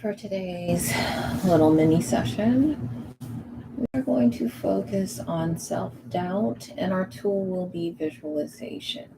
For today's little mini session, we're going to focus on self-doubt, and our tool will be visualization.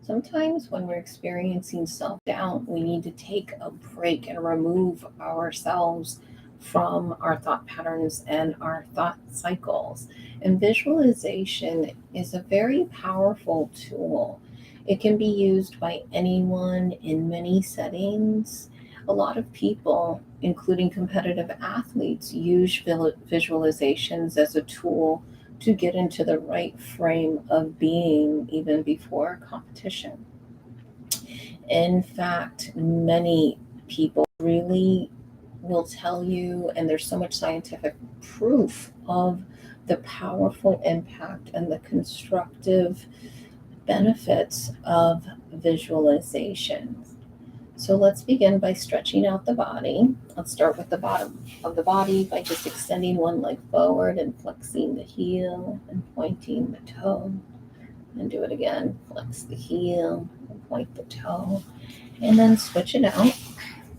Sometimes when we're experiencing self-doubt, we need to take a break and remove ourselves from our thought patterns and our thought cycles. And visualization is a very powerful tool. It can be used by anyone in many settings. A lot of people, including competitive athletes, use visualizations as a tool to get into the right frame of being even before a competition. In fact, many people really will tell you, and there's so much scientific proof of the powerful impact and the constructive benefits of visualization. So let's begin by stretching out the body. Let's start with the bottom of the body by just extending one leg forward and flexing the heel and pointing the toe. And do it again. Flex the heel and point the toe. And then switch it out.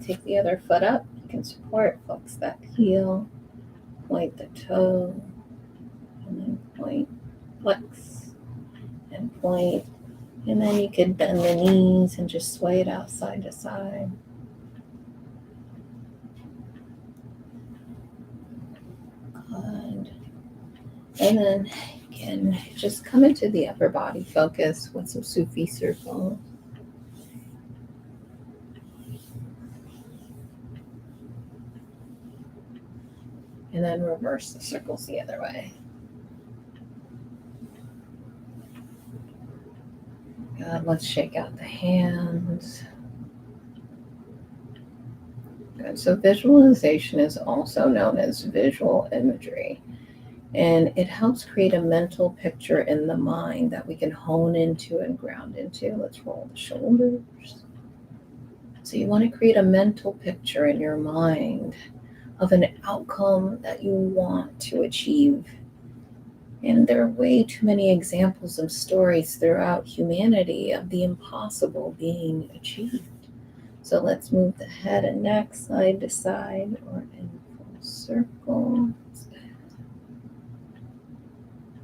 Take the other foot up. You can support. Flex that heel. Point the toe. And then point. Flex. And point. And then you could bend the knees and just sway it out side to side. Good. And then you can just come into the upper body focus with some Sufi circles. And then reverse the circles the other way. Good. Let's shake out the hands. Good. So visualization is also known as visual imagery. And it helps create a mental picture in the mind that we can hone into and ground into. Let's roll the shoulders. So you want to create a mental picture in your mind of an outcome that you want to achieve. And there are way too many examples of stories throughout humanity of the impossible being achieved. So let's move the head and neck side to side or in full circle.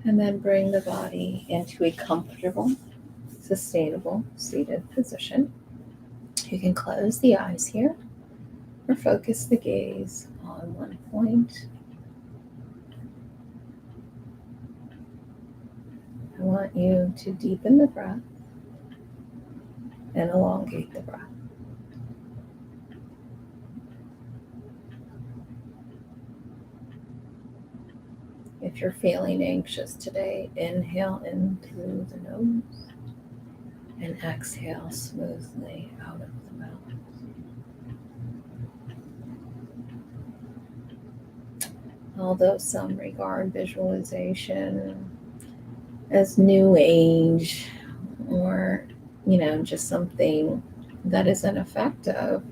And then bring the body into a comfortable, sustainable seated position. You can close the eyes here or focus the gaze on one point. I want you to deepen the breath and elongate the breath. If you're feeling anxious today, inhale in through the nose and exhale smoothly out of the mouth. Although some regard visualization as new age or, just something that isn't effective,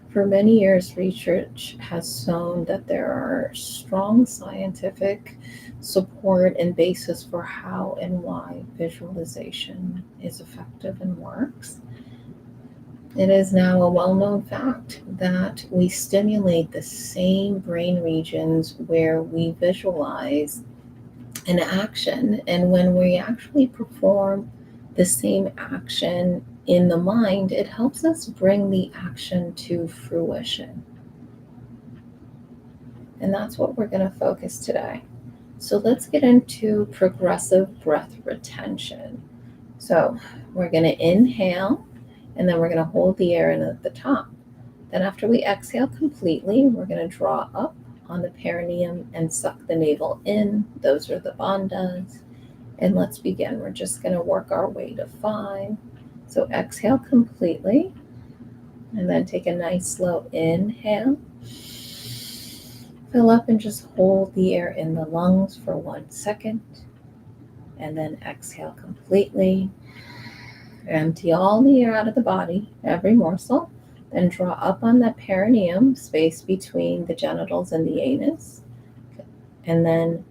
for many years, research has shown that there are strong scientific support and basis for how and why visualization is effective and works. It is now a well-known fact that we stimulate the same brain regions where we visualize an action, and when we actually perform the same action in the mind, it helps us bring the action to fruition. And that's what we're going to focus today. So let's get into progressive breath retention. So we're going to inhale, and then we're going to hold the air in at the top. Then after we exhale completely, we're going to draw up on the perineum and suck the navel in. Those are the bandhas. And let's begin. We're just going to work our way to 5. So exhale completely, and then take a nice slow inhale. Fill up and just hold the air in the lungs for 1 second, and then exhale completely. Empty all the air out of the body, every morsel. Then draw up on that perineum, space between the genitals and the anus, and then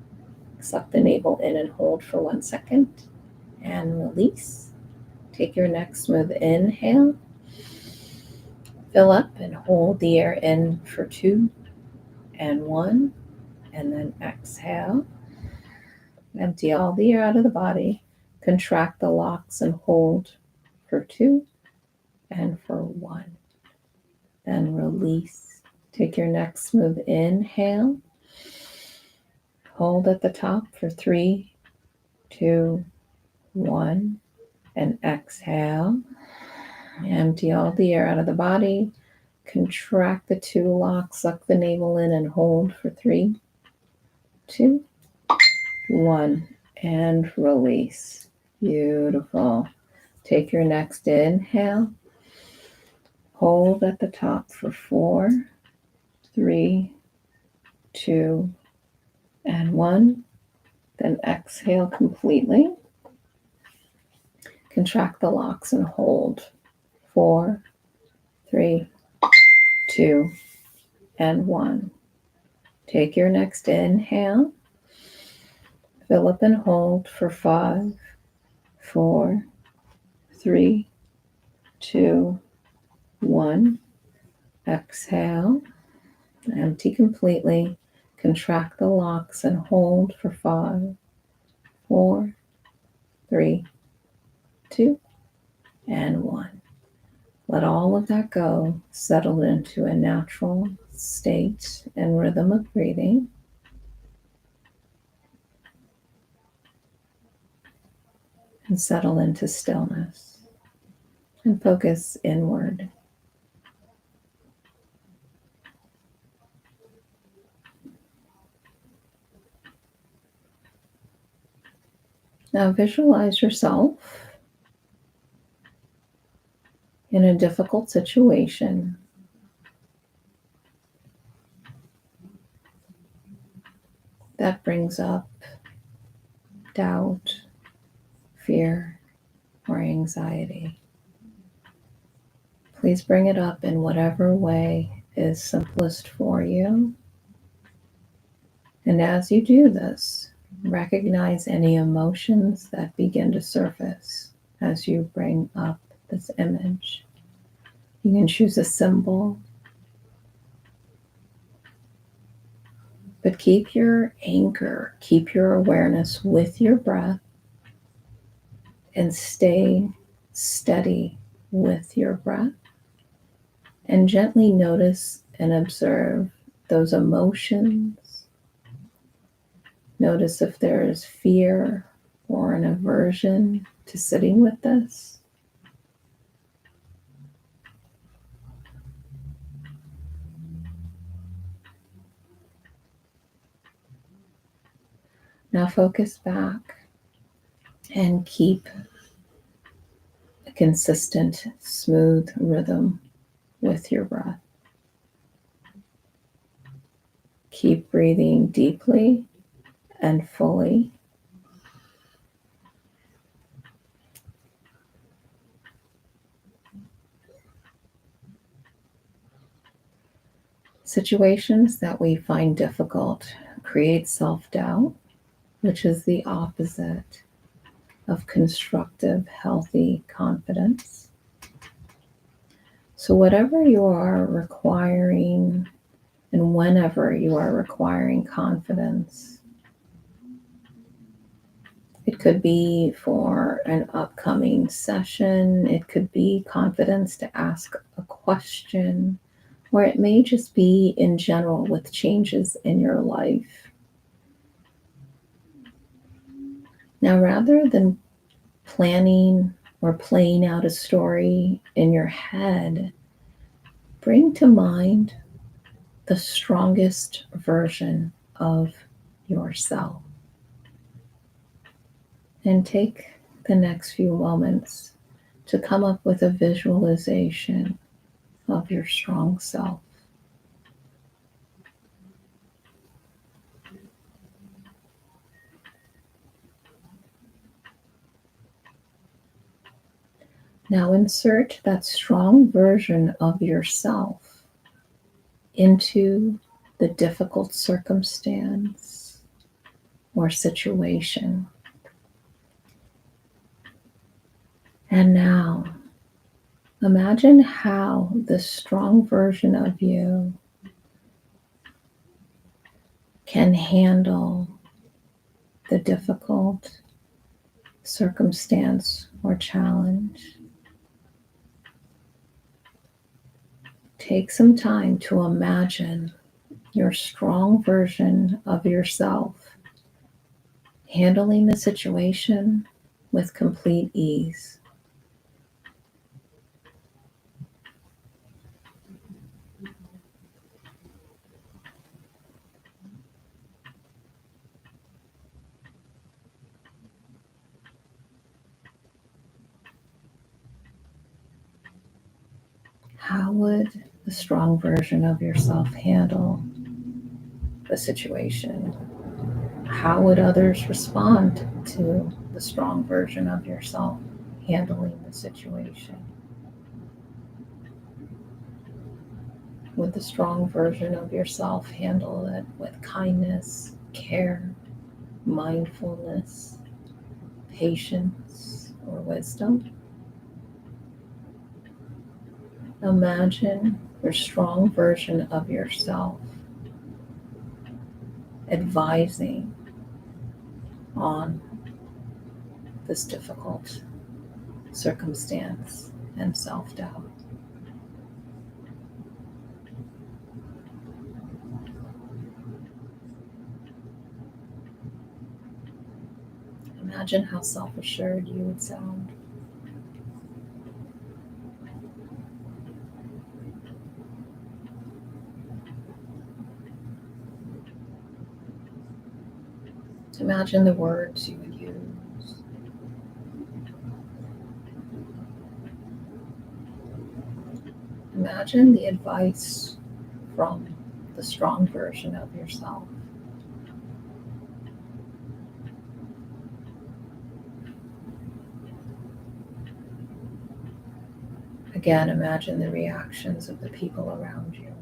suck the navel in and hold for 1 second, and release. Take your next smooth inhale. Fill up and hold the air in for 2 and 1, and then exhale. Empty all the air out of the body. Contract the locks and hold for 2 and for 1. Then release. Take your next smooth inhale. Hold at the top for 3, 2, 1, and exhale. Empty all the air out of the body. Contract the 2 locks, suck the navel in and hold for 3, 2, 1, and release. Beautiful. Take your next inhale. Hold at the top for 4, 3, 2, and 1. Then exhale completely. Contract the locks and hold. 4, 3, 2, and 1. Take your next inhale. Fill up and hold for 5, 4, 3, 2, 1. Exhale. Empty completely. Contract the locks and hold for 5, 4, 3, 2, and 1. Let all of that go. Settle into a natural state and rhythm of breathing. And settle into stillness. And focus inward. Now visualize yourself in a difficult situation. That brings up doubt, fear, or anxiety. Please bring it up in whatever way is simplest for you. And as you do this, recognize any emotions that begin to surface as you bring up this image. You can choose a symbol, but keep your anchor, keep your awareness with your breath, and stay steady with your breath. And gently notice and observe those emotions. Notice if there is fear or an aversion to sitting with this. Now focus back and keep a consistent, smooth rhythm with your breath. Keep breathing deeply and fully. Situations that we find difficult create self-doubt, which is the opposite of constructive, healthy confidence. So whatever you are requiring and whenever you are requiring confidence, it could be for an upcoming session, it could be confidence to ask a question, or it may just be in general with changes in your life. Now, rather than planning or playing out a story in your head, bring to mind the strongest version of yourself. And take the next few moments to come up with a visualization of your strong self. Now insert that strong version of yourself into the difficult circumstance or situation. And now Imagine how this strong version of you can handle the difficult circumstance or challenge. Take some time to imagine your strong version of yourself handling the situation with complete ease. How would the strong version of yourself handle the situation? How would others respond to the strong version of yourself handling the situation? Would the strong version of yourself handle it with kindness, care, mindfulness, patience, or wisdom? Imagine your strong version of yourself advising on this difficult circumstance and self doubt. Imagine how self assured you would sound. Imagine the words you would use. Imagine the advice from the strong version of yourself. Again, imagine the reactions of the people around you.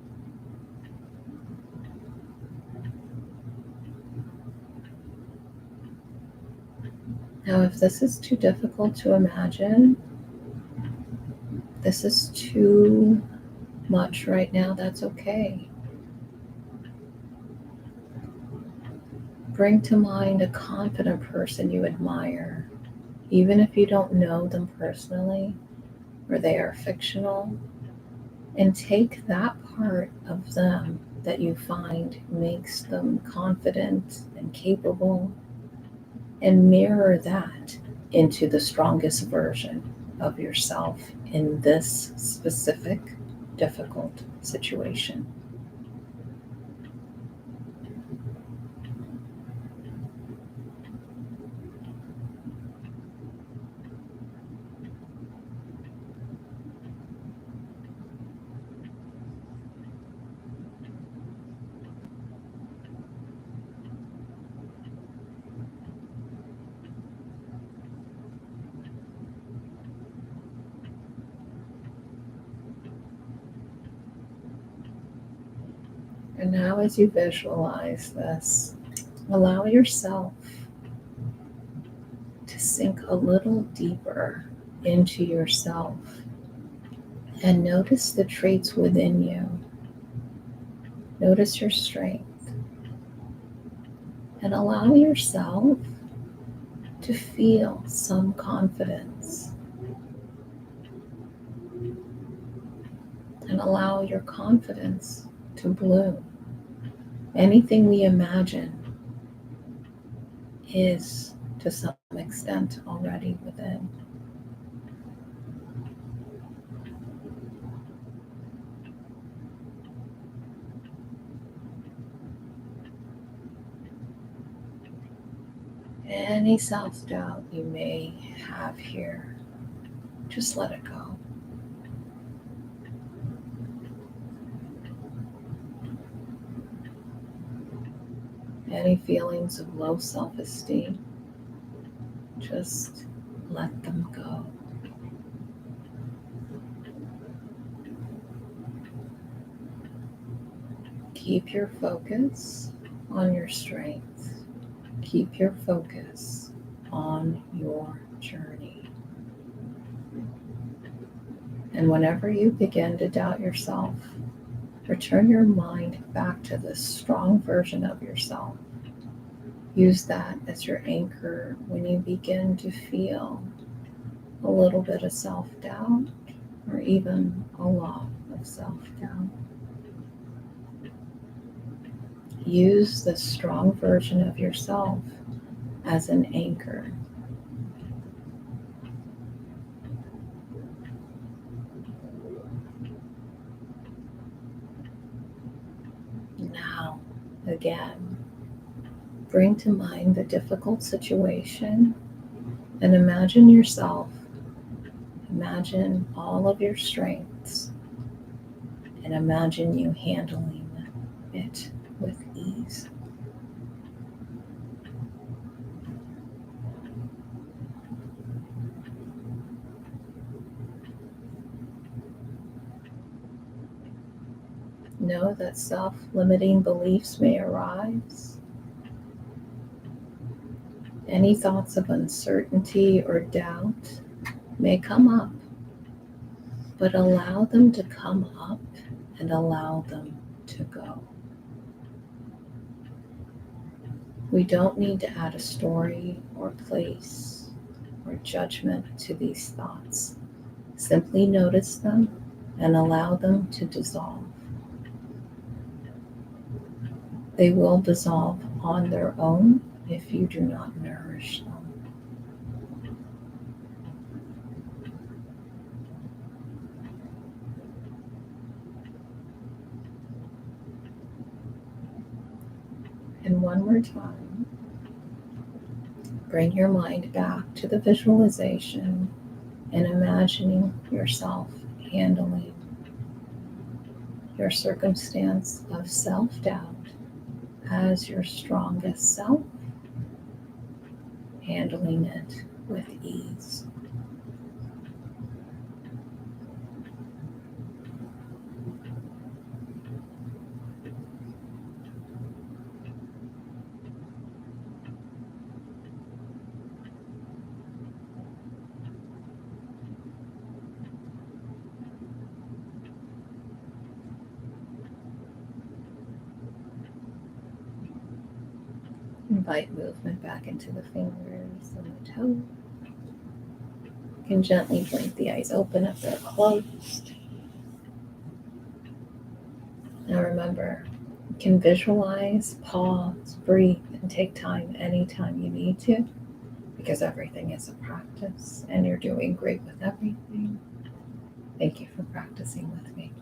Now, if this is too difficult to imagine, this is too much right now, that's okay. Bring to mind a confident person you admire, even if you don't know them personally or they are fictional, and take that part of them that you find makes them confident and capable and mirror that into the strongest version of yourself in this specific difficult situation. And now, as you visualize this, allow yourself to sink a little deeper into yourself and notice the traits within you. Notice your strength and allow yourself to feel some confidence and allow your confidence to bloom. Anything we imagine is to some extent already within. Any self doubt you may have here, just let it go. Any feelings of low self esteem, just let them go. Keep your focus on your strength. Keep your focus on your journey. And whenever you begin to doubt yourself, return your mind back to this strong version of yourself. Use that as your anchor when you begin to feel a little bit of self-doubt or even a lot of self-doubt. Use this strong version of yourself as an anchor. Now, again, bring to mind the difficult situation and imagine all of your strengths, and imagine you handling it with ease. Know that self-limiting beliefs may arise. Any thoughts of uncertainty or doubt may come up, but allow them to come up and allow them to go. We don't need to add a story or place or judgment to these thoughts. Simply notice them and allow them to dissolve. They will dissolve on their own if you do not nourish them. And one more time, bring your mind back to the visualization and imagining yourself handling your circumstance of self-doubt as your strongest self, handling it with ease. Invite movement back into the fingers and the toe. You can gently blink the eyes open if they're closed. Now remember, you can visualize, pause, breathe, and take time anytime you need to, because everything is a practice and you're doing great with everything. Thank you for practicing with me.